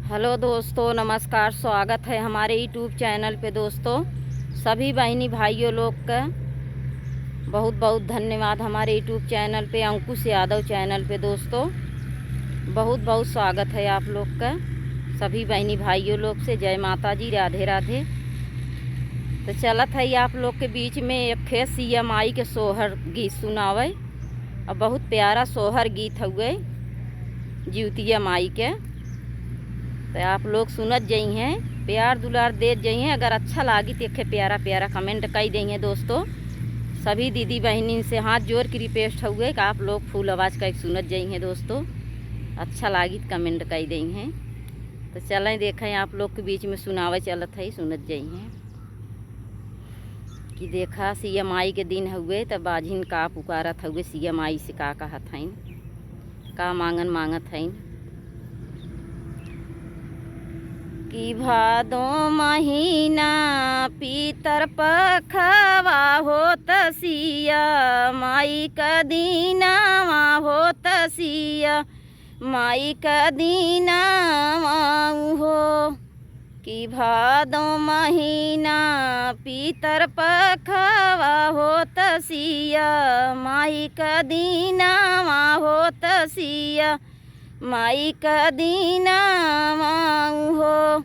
Hello दोस्तों, नमस्कार। स्वागत है हमारे यूट्यूब चैनल पे। दोस्तों, सभी बहनी भाइयों लोग का बहुत बहुत धन्यवाद। हमारे यूट्यूब चैनल पे, अंकुश यादव चैनल पे दोस्तों बहुत बहुत स्वागत है आप लोग का। सभी बहनी भाइयों लोग से जय माता जी, राधे राधे। तो चलत है आप लोग के बीच में एक खे सिया माई के सोहर गीत सुनावे। और बहुत प्यारा सोहर गीत हुए जीवतिया माई के। तो आप लोग सुनत जई हैं, प्यार दुलार दे जई हैं। अगर अच्छा लागी तो एक प्यारा प्यारा कमेंट कर दें हैं दोस्तों। सभी दीदी बहनी से हाथ जोड़ के रिक्वेस्ट हुए कि आप लोग फुल आवाज़ का सुनत जई हैं दोस्तों। अच्छा लागी तो कमेंट कर दें हैं। तो चलें देखें आप लोग के बीच में सुनावे चलत है, सुनत जई हैं कि देखा सिया माई के दिन हुए तो बाझिन का पुकारत हुए सिया माई से का कहत हईन, का मांगन मांगत हईन कि भादो महीना पीतर पखवा होत सिया माई का दीनावा होत सिया माई का दीनावा हो। कि भादो महीना पीतर पखवा होत सिया माई का दीनावा होत सिया माई का दीनावा हो।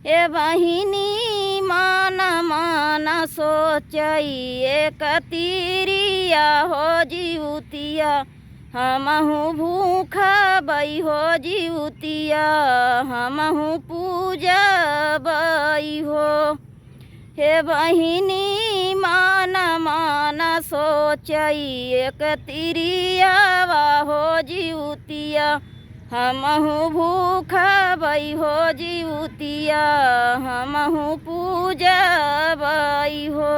ए बहिनी माना माना सोचई एक तीरिया हो जीवतिया हमहू भूखा बई हो जीवतिया हमहू पूजा बई हो। हे बहिनी माना माना सोचई एक तीरिया हो जीवतिया हमहू भूखा बई हो जीवतिया हमहू पूजा बई हो।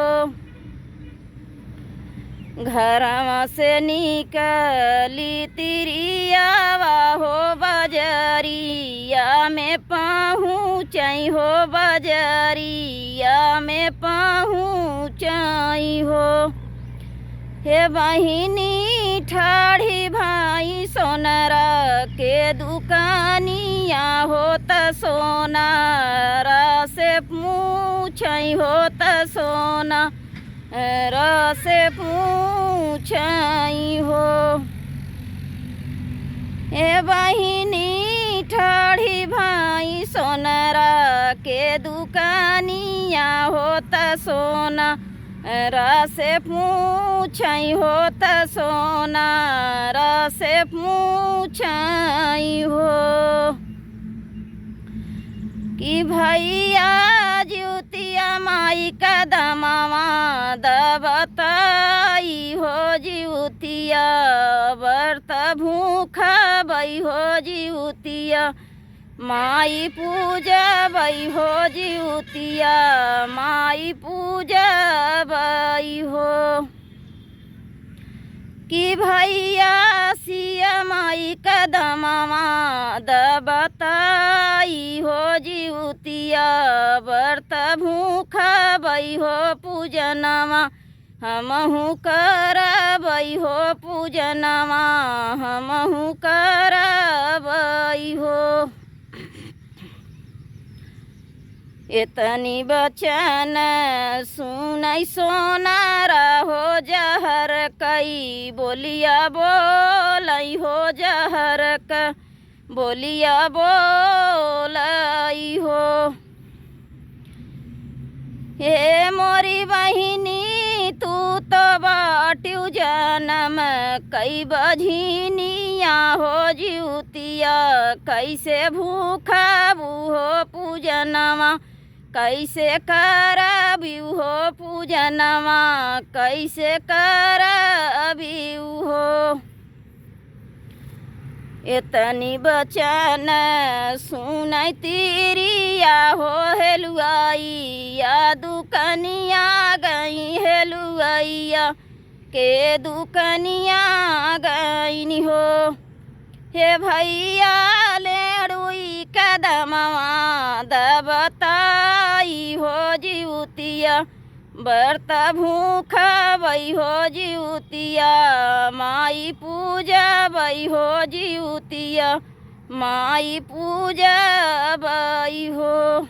घरवा से निकली तिरियावा हो बजरिया में पहुँचई हो बजरिया में पहुँचई हो। हे बहिनी ठाढ़ी भाई सोनरा के दुकानिया होत सोनारा से पूछई होत सोना से पूछई हो। ए बहिनी ठाढ़ी भाई सोनरा के दुकानिया होत सोना से पूछई होत सोना से पूछई हो। कि भैया जीवतिया माई का दमावा दबताई हो जीवतिया व्रत भूखा बई हो जीवतिया माई पूजा बई हो जीवतिया माई पूजा बई हो। कि भैया सिया माई कदमवा दबताई हो जीवतिया व्रत भूखा बई हो पूजनवा हमहू करबई हो पूजनवा हमहू करबई हो। इतनी बचन सुनई सोनारा हो जहर कई बोलिया बोलई हो जहर का बोलिया बोलई हो। हे मोरी बहिनी तू तो बाट्यू जन्म कई बझिनिया हो जीवतिया कैसे भूखा हो पूजनवा कैसे करबियू हो पूजनवा कैसे करबियू हो। इतनी बचन सुनई तिरिया हो हेलुआइया दुकनिया गई हेलुआइया के दुकनिया गईनी हो। हे भैया लेड़ुई कदमवा दबताई हो जीवतिया व्रत भूखा बई हो जीवतिया माई पूजा बई हो जीवतिया माई पूजबई हो।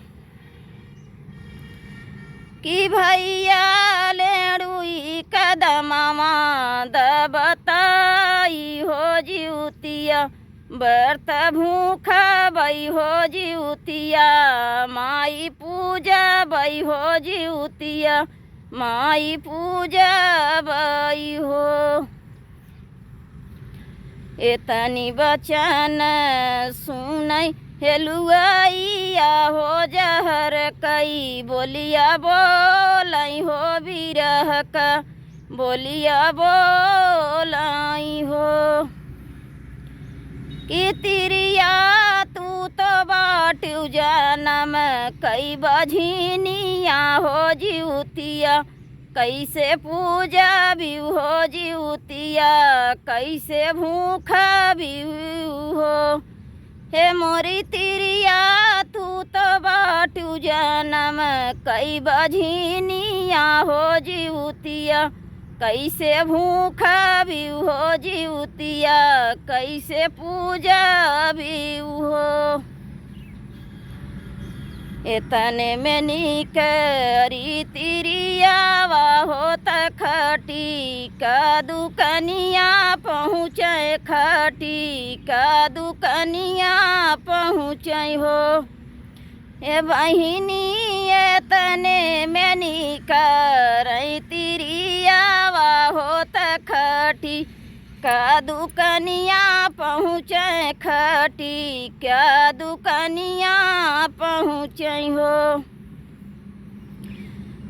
कि भैया लेड़ुई कदमवा दबताई हो जिउतिया, व्रत भूखबई हो जिउतिया, माई पूजबई हो जिउतिया, माई पूजबई हो। एतनी बचन सुनई हेलुआइया हो जहर कई, बोलिया बोलई हो बिरह का, बोलिया बोलई हो। कि तिरिया तू तो बाटू जनम कई बझिनिया हो जिउतिया, कैसे पूजा भी हो जिउतिया, कैसे भूख भी हो। हे मोरी तिरिया तू तो बाटू जनम कई बझिनिया हो जिउतिया, कैसे भूख भी हो जिउतिया, कैसे पूजा भी हो। एतने में निकरी तिरियावा होत खटी, का दुकनिया पहुँचे खटी, का दुकनिया पहुँचे हो। ए बहिनी एतने में निकरी तिरियावा होत खटी, का दुकनिया पहुँचे खटी, क्या दुकनिया पहुँचे हो।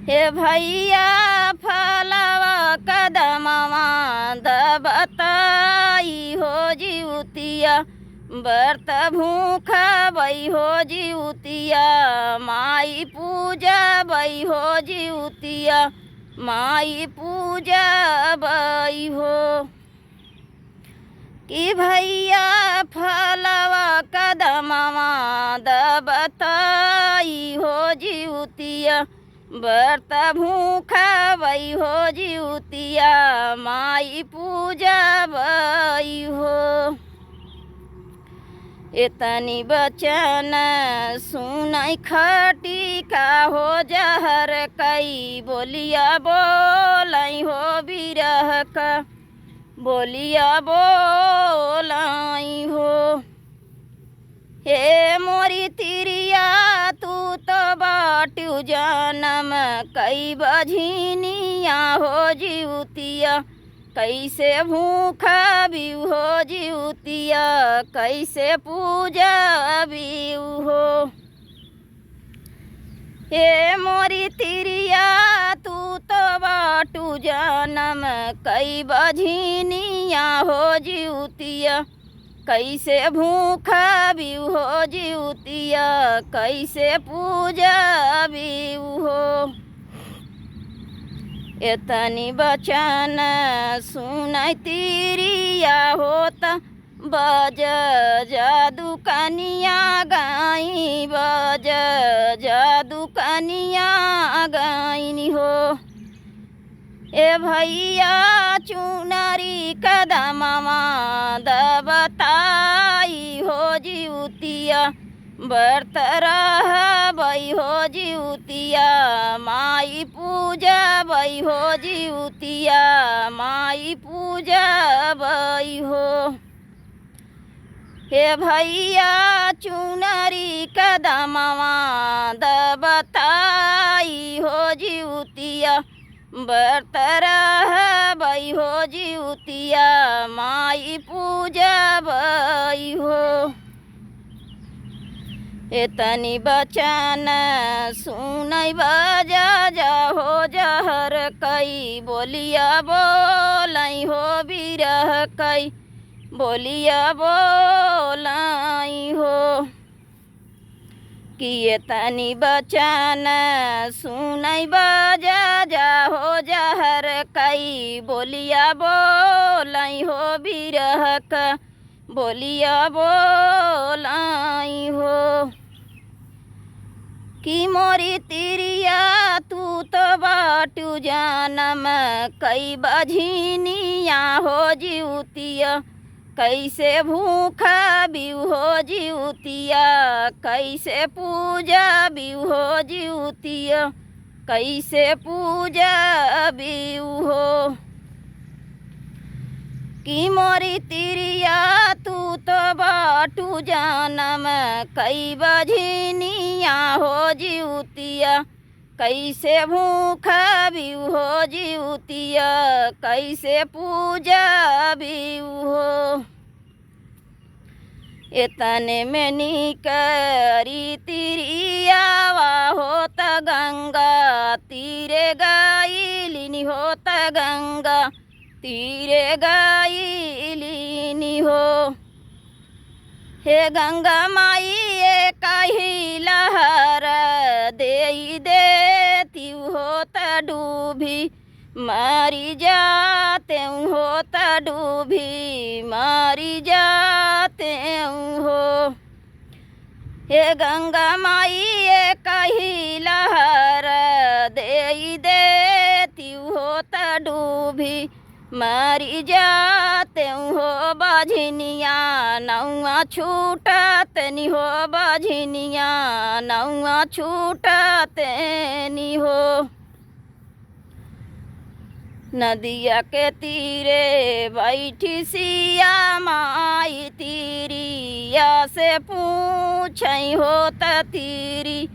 हे भैया फलवा कदमवा दबताई हो जिउतिया, व्रत भूखबई हो जिउतिया, माई पूजबई हो जिउतिया, माई पूजबई हो। कि भैया फलवा कदमवा दबताई हो जिउतिया, व्रत भूखबई हो जिउतिया, माई पूजबई हो। एतनी बचन सुनई खटी का हो जहर कई, बोलिया बोलई हो बिरह का, बोलिया बोलई हो। हे मोरी तिरिया तू तो बाटू जनम कई बझिनिया हो जिउतिया, कैसे भूख भी हो जिउतिया, कैसे पूजा भी हो। हे मोरी तिरिया तू तो बाटू जनम कई बझिनिया हो जिउतिया, कैसे भूख भी हो जिउतिया, कैसे पूजा भी हो। एतनी बचन सुनई तिरिया होता, बज जादू कनिया गाई, बज जादू कनिया गाइनी हो। ए भैया चुनरी कदमवा दबताई हो जिउतिया, व्रत रहबई हो जिउतिया, माई पूजबई हो जिउतिया, माई पूजबई हो। हे भैया चुनरी कदमवा दबताई हो जिउतिया, व्रत रहबई हो जिउतिया, माई पूजबई हो। एतनी बचन सुनई बजा जा हो जहर कई, बोलिया बोलई हो बिरह कई, बोलिया बोलई हो। कि एतनी बचन सुनई बजा जा हो जहर कई, बोलिया बोलई हो बिरह का, बोलिया बोलई हो। कि मोरी तिरिया तू तो बाटू जनम कई बझिनिया हो जिउतिया, कैसे भूख बिउ हो जिउतिया, कैसे पूजा बिउ हो जिउतिया, कैसे पूजा बिउ हो। कि मोरी तिरिया तू तो बाटू जानम, कई बझनिया हो जिउतिया, कैसे भूख बिउ हो जिउतिया, कैसे पूजा बिउ हो। इतने में निकरी तिरियावा होत गंगा तीरे गाइलिनी होत गंगा तीरे गाइलिनी हो। हे गंगा माई कही लहर देई देती होत डूबी, मारी जाते होत डूबी, मारी जाते हो। हे गंगा माई कही लहर देई देती होत डूबी, मारी जाते हो बझनिया नौआ छूटत नि हो, बझनिया नौआ छूटत नि हो। नदिया के तीरे बैठी सिया माई तीरिया से पूछई होत तीरी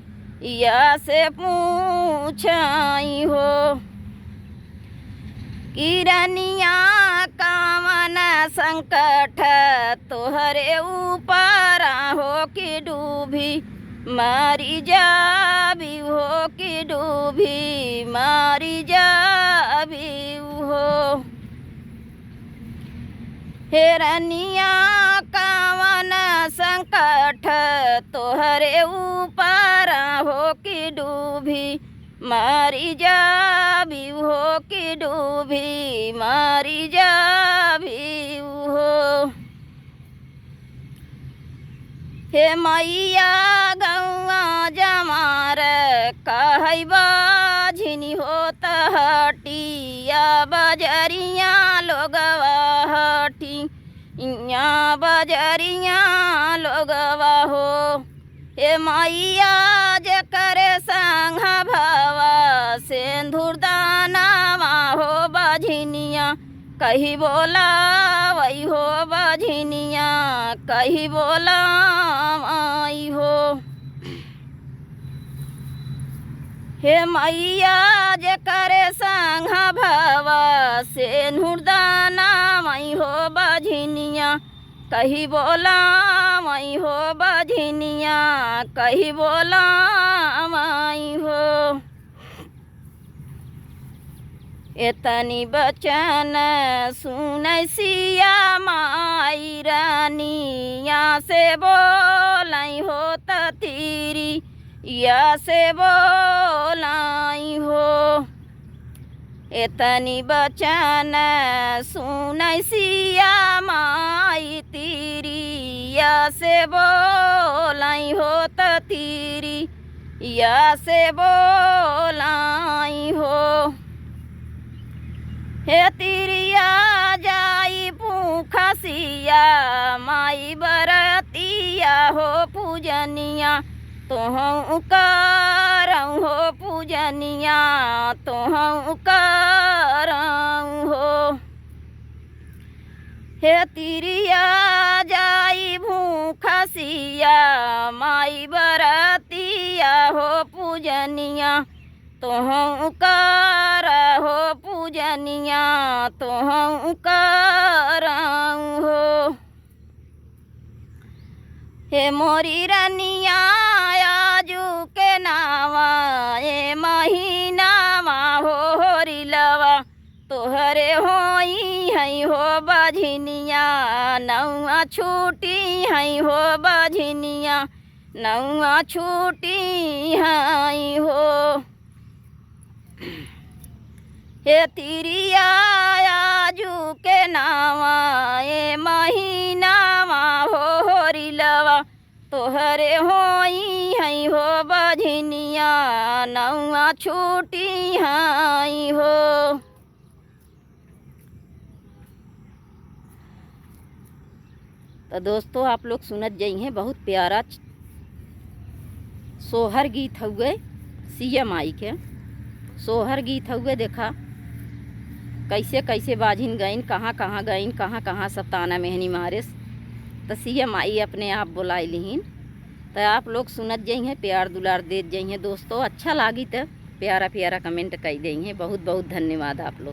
या से पूछई हो। किरनिया कामन संकट तोहरे ऊपर हो कि डूबी, मारी जाबी हो कि डूबी, मारी जाबी हो। हेरनिया कावन संकट तोहरे ऊपर हो कि डूबी, मारी जाबी हो कि डूबी, मारी जाबी हो। हे मैया गौआ जमार कहई बाझिनी होत हटिया, बजरिया लोगवा हटी इया बजरिया लोगवा हो। हे मैया जे करे संग भवा सिंदूर दानावा हो बझनिया, कही बोला वही हो बझनिया, कही बोला आई हो। हे मैया जे करे संग भवा सिंदूर दानावा हो बझनिया, कही बोला वही हो बझनिया, कही बोला वही हो। एतनी बचन सुनै सिया माई रानिया से बोलाई हो तीरी या से बोलाई हो। एतनी बचन सुनै सिया माई तीरी या से बोलाई हो तीरी या से बोलाई हो। हे तिरिया जाई भूखसिया माई बरतिया हो पूजनिया, तोहूँ करऊँ हो पूजनिया, तोहूँ करऊँ हो। हे तिरिया जाई भूखसिया माई बरतिया हो पूजनिया, तोहूँ कर हो पूजनिया, तोहूँ करऊँ हो। हे मोरी रनिया आजू के नावा ए महीनावा हो होरिलवा, तोहरे होई हई हो बझनिया नौआ छूटी हई हो बझनिया, नौआ छूटी हई हो। हे तिरिया आजू के नावा ए महीनावा हो होरिलवा, तोहरे होई हई हो बझनिया नौआ छूटी हई हो। तो दोस्तों आप लोग सुनत जाई हैं, बहुत प्यारा सोहर गीत हुए सिया माई के। सोहर गीत हुए, देखा कैसे कैसे बाझिन गईन, कहाँ कहाँ गईन, कहाँ कहाँ सब ताना मेहनी मारे, तो सिया माई अपने आप बुलाई लीन। तो आप लोग सुनत जाई हैं, प्यार दुलार देत जाई हैं दोस्तों। अच्छा लागी तो प्यारा प्यारा कमेंट कर दें। बहुत बहुत धन्यवाद आप लोग।